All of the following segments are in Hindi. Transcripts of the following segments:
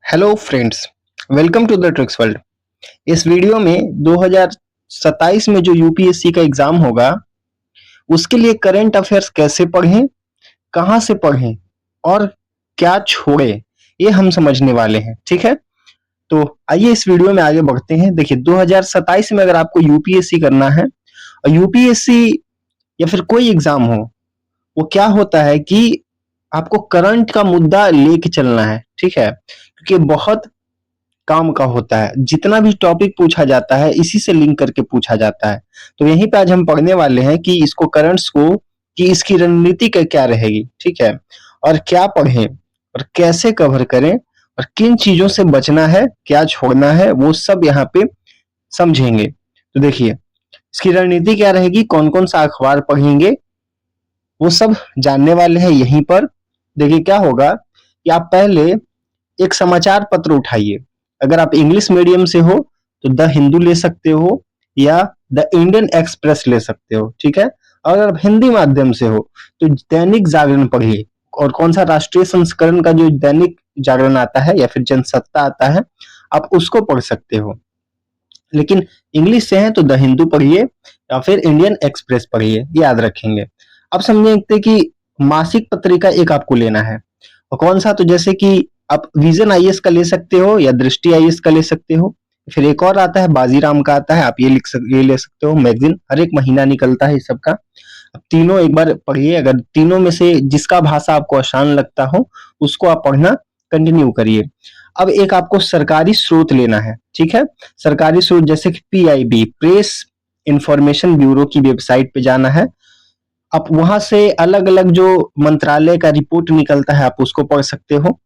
Hello friends, welcome to the tricks world. इस वीडियो में 2027 में जो यूपीएससी का एग्जाम होगा उसके लिए करंट अफेयर्स कैसे पढ़ें, कहां से पढ़ें और क्या छोड़ें, ये हम समझने वाले हैं। ठीक है, तो आइए इस वीडियो में आगे बढ़ते हैं। देखिए 2027 में अगर आपको यूपीएससी करना है और यूपीएससी या फिर कोई एग्जाम हो, वो क्या होता है कि आपको करंट का मुद्दा लेके चलना है। ठीक है, क्योंकि बहुत काम का होता है, जितना भी टॉपिक पूछा जाता है इसी से लिंक करके पूछा जाता है। तो यहीं पे आज हम पढ़ने वाले हैं कि इसको करंट्स को, कि इसकी रणनीति क्या रहेगी। ठीक है, और क्या पढ़ें और कैसे कवर करें और किन चीजों से बचना है, क्या छोड़ना है, वो सब यहाँ पे समझेंगे। तो देखिए इसकी रणनीति क्या रहेगी, कौन कौन सा अखबार पढ़ेंगे, वो सब जानने वाले हैं यहीं पर। देखिए क्या होगा कि आप पहले एक समाचार पत्र उठाइए। अगर आप इंग्लिश मीडियम से हो तो द हिंदू ले सकते हो या द इंडियन एक्सप्रेस ले सकते हो। ठीक है, अगर आप हिंदी माध्यम से हो तो दैनिक जागरण पढ़िए। और कौन सा राष्ट्रीय संस्करण का जो दैनिक जागरण आता है या फिर जनसत्ता आता है, आप उसको पढ़ सकते हो। लेकिन इंग्लिश से है तो द हिंदू पढ़िए या फिर इंडियन एक्सप्रेस पढ़िए, याद रखेंगे। अब समझते कि मासिक पत्रिका एक आपको लेना है, और कौन सा, तो जैसे कि आप विजन आईएएस का ले सकते हो या दृष्टि आईएएस का ले सकते हो। फिर एक और आता है बाजीराम का आता है, आप ये ले सकते हो। मैगजीन हर एक महीना निकलता है इस सब का। अब तीनों एक बार पढ़िए, अगर तीनों में से जिसका भाषा आपको आसान लगता हो उसको आप पढ़ना कंटिन्यू करिए। अब एक आपको सरकारी स्रोत लेना है। ठीक है, सरकारी स्रोत जैसे कि पीआईबी, प्रेस इंफॉर्मेशन ब्यूरो की वेबसाइट पे जाना है। आप वहां से अलग अलग जो मंत्रालय का रिपोर्ट निकलता है आप उसको पढ़ सकते हो,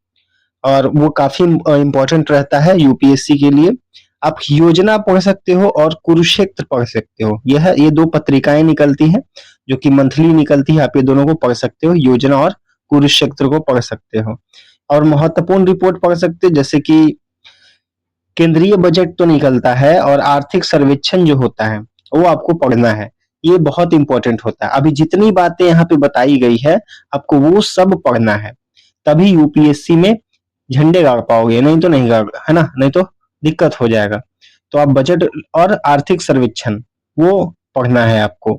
और वो काफी इंपॉर्टेंट रहता है यूपीएससी के लिए। आप योजना पढ़ सकते हो और कुरुक्षेत्र पढ़ सकते हो। ये दो पत्रिकाएं निकलती हैं जो कि मंथली निकलती है, आप ये दोनों को पढ़ सकते हो, योजना और कुरुक्षेत्र को पढ़ सकते हो। और महत्वपूर्ण रिपोर्ट पढ़ सकते हो जैसे कि केंद्रीय बजट तो निकलता है, और आर्थिक सर्वेक्षण जो होता है वो आपको पढ़ना है। ये बहुत इंपॉर्टेंट होता है। अभी जितनी बातें यहाँ पे बताई गई है आपको वो सब पढ़ना है, तभी यूपीएससी में झंडे गाड़ पाओगे, नहीं तो नहीं गाड़, है ना, नहीं तो दिक्कत हो जाएगा। तो आप बजट और आर्थिक सर्वेक्षण वो पढ़ना है आपको।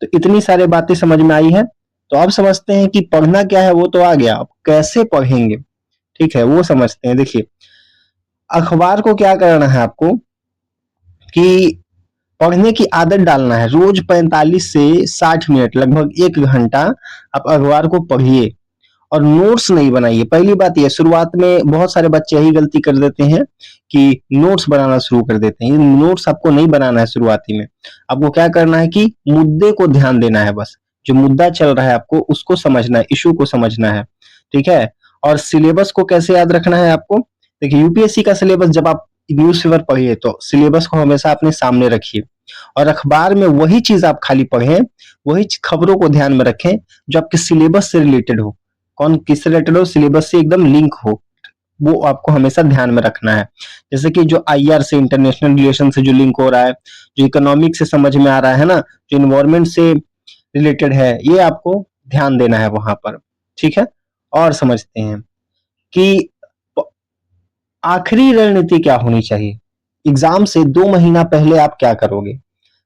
तो इतनी सारी बातें समझ में आई है, तो आप समझते हैं कि पढ़ना क्या है, वो तो आ गया। अब कैसे पढ़ेंगे, ठीक है, वो समझते हैं। देखिए अखबार को क्या करना है आपको कि पढ़ने की आदत डालना है। रोज 45 से 60 मिनट, लगभग 1 घंटा आप अखबार को पढ़िए और नोट्स नहीं बनाइए। पहली बात यह, शुरुआत में बहुत सारे बच्चे यही गलती कर देते हैं कि नोट्स बनाना शुरू कर देते हैं। नोट्स आपको नहीं बनाना है शुरुआती में। आपको क्या करना है कि मुद्दे को ध्यान देना है, बस जो मुद्दा चल रहा है आपको उसको समझना है, इशू को समझना है। ठीक है, और सिलेबस को कैसे याद रखना है आपको। देखिए यूपीएससी का सिलेबस, जब आप न्यूज़पेपर पढ़िए तो सिलेबस को हमेशा अपने सामने रखिए, और अखबार में वही चीज आप खाली पढ़ें, वही खबरों को ध्यान में रखें जो आपके सिलेबस से रिलेटेड हो। कौन किससे रिलेटेड हो, सिलेबस से एकदम लिंक हो, वो आपको हमेशा ध्यान में रखना है। जैसे कि जो आईआर से, इंटरनेशनल रिलेशन से जो लिंक हो रहा है, जो इकोनॉमिक से समझ में आ रहा है ना, जो इन्वायरमेंट से रिलेटेड है, ये आपको ध्यान देना है वहां पर। ठीक है, और समझते हैं कि आखिरी रणनीति क्या होनी चाहिए। एग्जाम से 2 महीना पहले आप क्या करोगे।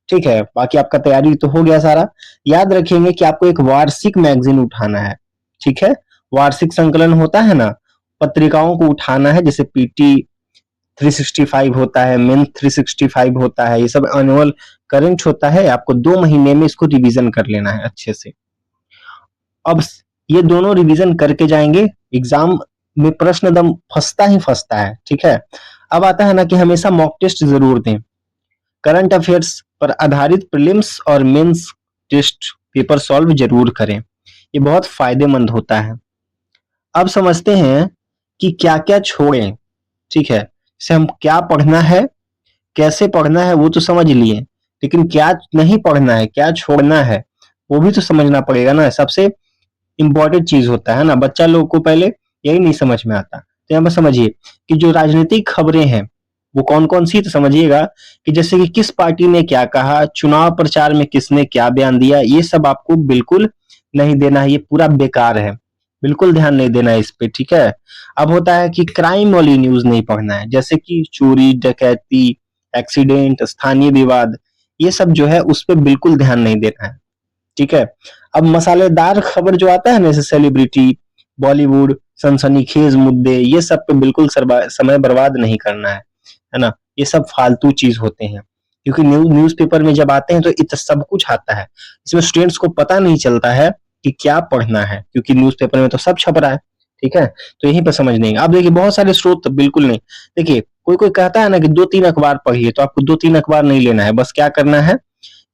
ठीक है, बाकी आपका तैयारी तो हो गया सारा। याद रखेंगे कि आपको एक वार्षिक मैगजीन उठाना है। ठीक है, वार्षिक संकलन होता है ना, पत्रिकाओं को उठाना है। जैसे पीटी 365 होता है, मेन 365 होता है, ये सब एनुअल करंट होता है। आपको 2 महीने में इसको रिवीजन कर लेना है अच्छे से। अब ये दोनों रिवीजन करके जाएंगे, एग्जाम में प्रश्न दम फंसता ही फंसता है। ठीक है, अब आता है ना कि हमेशा मॉक टेस्ट जरूर दें। करंट अफेयर्स पर आधारित प्रीलिम्स और मेंस टेस्ट पेपर सॉल्व जरूर करें, ये बहुत फायदेमंद होता है। अब समझते हैं कि क्या क्या छोड़ें। ठीक है, जैसे हम क्या पढ़ना है, कैसे पढ़ना है वो तो समझ लिए, लेकिन क्या नहीं पढ़ना है, क्या छोड़ना है, वो भी तो समझना पड़ेगा ना। सबसे इंपॉर्टेंट चीज होता है ना, बच्चा लोग को पहले यही नहीं समझ में आता। तो यहाँ पर समझिए कि जो राजनीतिक खबरें हैं वो कौन कौन सी, तो समझिएगा कि जैसे कि किस पार्टी ने क्या कहा, चुनाव प्रचार में किसने क्या बयान दिया, ये सब आपको बिल्कुल नहीं देना है, ये पूरा बेकार है। बिल्कुल ध्यान नहीं देना है इस पे, ठीक है। अब होता है कि क्राइम वाली न्यूज नहीं पढ़ना है, जैसे कि चोरी डकैती, एक्सीडेंट, स्थानीय विवाद, ये सब जो है उस पे बिल्कुल ध्यान नहीं देना है, ठीक है। अब मसालेदार खबर जो आता है ना, जैसे सेलिब्रिटी, बॉलीवुड, सनसनीखेज मुद्दे, ये सब पे बिल्कुल समय बर्बाद नहीं करना है ना। ये सब फालतू चीज होते हैं, क्योंकि न्यूज़पेपर में जब आते हैं तो इत सब कुछ आता है। इसमें स्टूडेंट्स को पता नहीं चलता है कि क्या पढ़ना है, क्योंकि न्यूज़पेपर में तो सब छप रहा है, ठीक है। तो यहीं पर समझ नहीं। अब देखिए बहुत सारे स्रोत बिल्कुल नहीं। देखिए कोई कोई कहता है ना कि 2-3 अखबार पढ़िए, तो आपको 2-3 अखबार नहीं लेना है। बस क्या करना है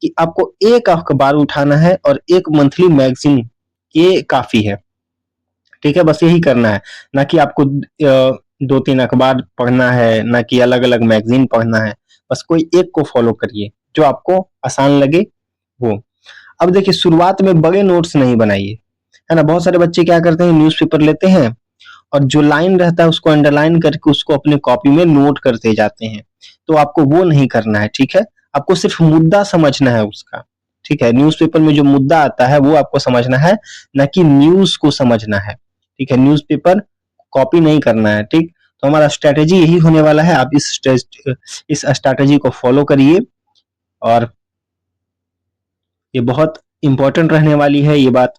कि आपको एक अखबार उठाना है और एक मंथली मैगजीन, ये काफी है, ठीक है। बस यही करना है, ना कि आपको 2-3 अखबार पढ़ना है, ना कि अलग अलग मैगजीन पढ़ना है। बस कोई एक को फॉलो करिए जो आपको आसान लगे वो। अब देखिए शुरुआत में बड़े नोट्स नहीं बनाइए, है ना। बहुत सारे बच्चे क्या करते हैं, न्यूज़पेपर लेते हैं और जो लाइन रहता है उसको अंडरलाइन करके उसको अपने कॉपी में नोट करते जाते हैं। तो आपको वो नहीं करना है, ठीक है। आपको सिर्फ मुद्दा समझना है उसका, ठीक है। न्यूज़पेपर में जो मुद्दा आता है वो आपको समझना है, ना कि न्यूज़ को समझना है, ठीक है। न्यूज़पेपर कॉपी नहीं करना है, ठीक। तो हमारा स्ट्रैटेजी यही होने वाला है। आप इस स्ट्रैटेजी को फॉलो करिए और ये बहुत इंपॉर्टेंट रहने वाली है ये बात।